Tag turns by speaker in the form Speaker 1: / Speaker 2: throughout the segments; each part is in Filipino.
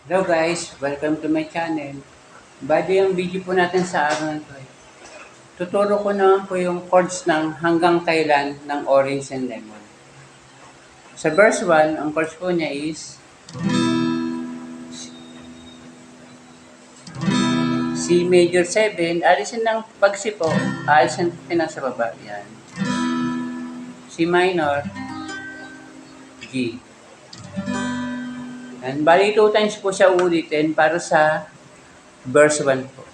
Speaker 1: Hello guys, welcome to my channel. Bali yung video po natin sa araw na ito. Tuturo ko naman po yung chords ng hanggang kailan ng Orange and Lemon. Sa verse 1, ang chords po niya is C major 7, alisin ng pag-C po, alisin natin lang sa baba. Yan. C minor, G. And bali 2 times po siya ulitin para sa verse 1 po.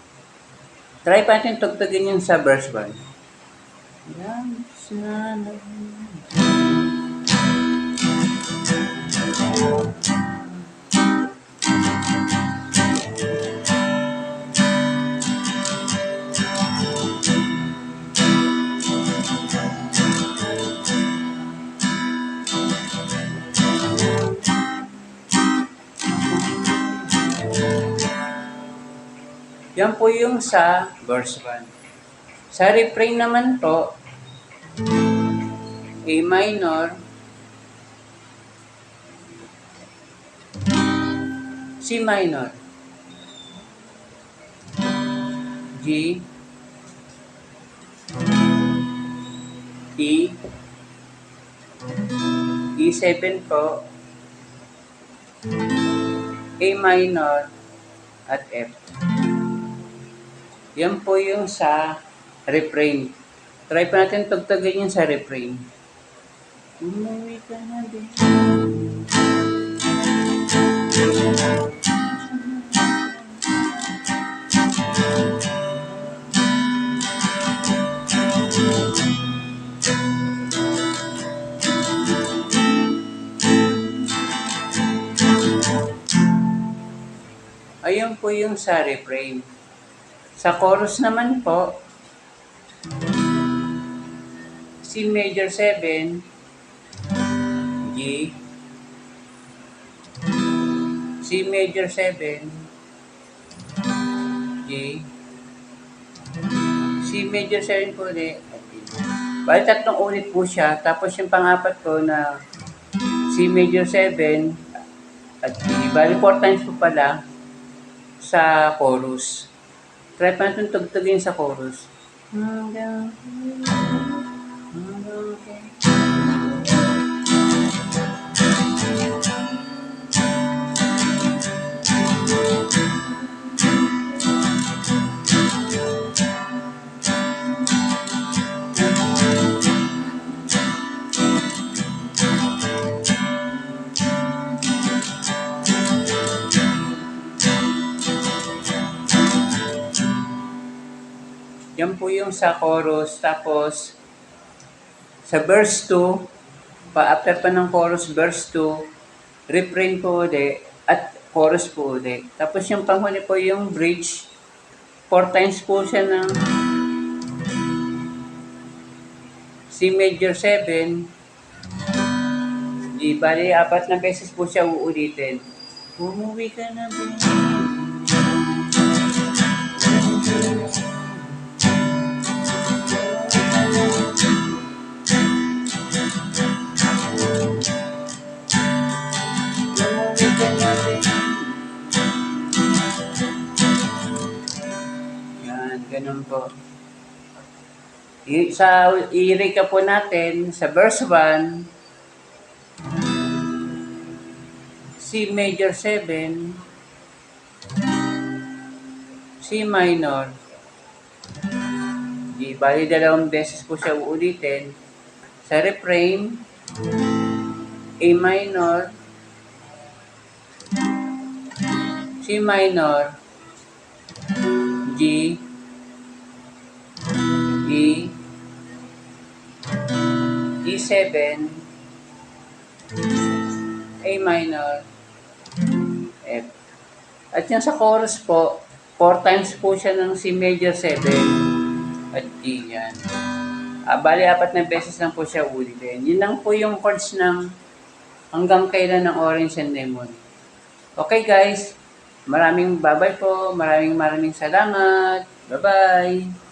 Speaker 1: Try pa natin tugtugin yung sa verse 1. Yan, sana. Yan po yung sa verse 1. Sa refrain naman po, A minor, C minor, G, E, E7 po, A minor, at F. Yan po yung sa refrain. Try pa natin tugtugin yung sa refrain. Umuwi ka na din. Ayun po yung sa refrain. Sa chorus naman po, C major 7, G, C major 7, G, C major 7 po ulit, at G. Bali tatlong ulit po siya, tapos yung pang-apat ko na C major 7 at G. Bali 4 times po pala sa chorus. Try pa natin tugtugin sa chorus. Yan po yung sa chorus. Tapos, sa verse 2, after pa ng chorus, verse 2, refrain po ulit, at chorus po ulit. Tapos yung panghuli po yung bridge, 4 times po siya ng C major 7, G, bali 4 na beses po siya uulitin. Umuwi ka na din. Yan, ganun po. I-recap po natin sa verse 1, C major 7, C minor, G, bali 2 beses po siya uulitin. Sa refrain, A minor, C minor, G, E, E7, A minor, F. At yung sa chorus po, 4 times po siya ng C major 7 at G yan. Bali 4 na beses lang po siya ulitin. Yun lang po yung chords ng hanggang kailan ng Orange and Lemon. Okay guys, maraming bye-bye po. Maraming salamat. Bye-bye.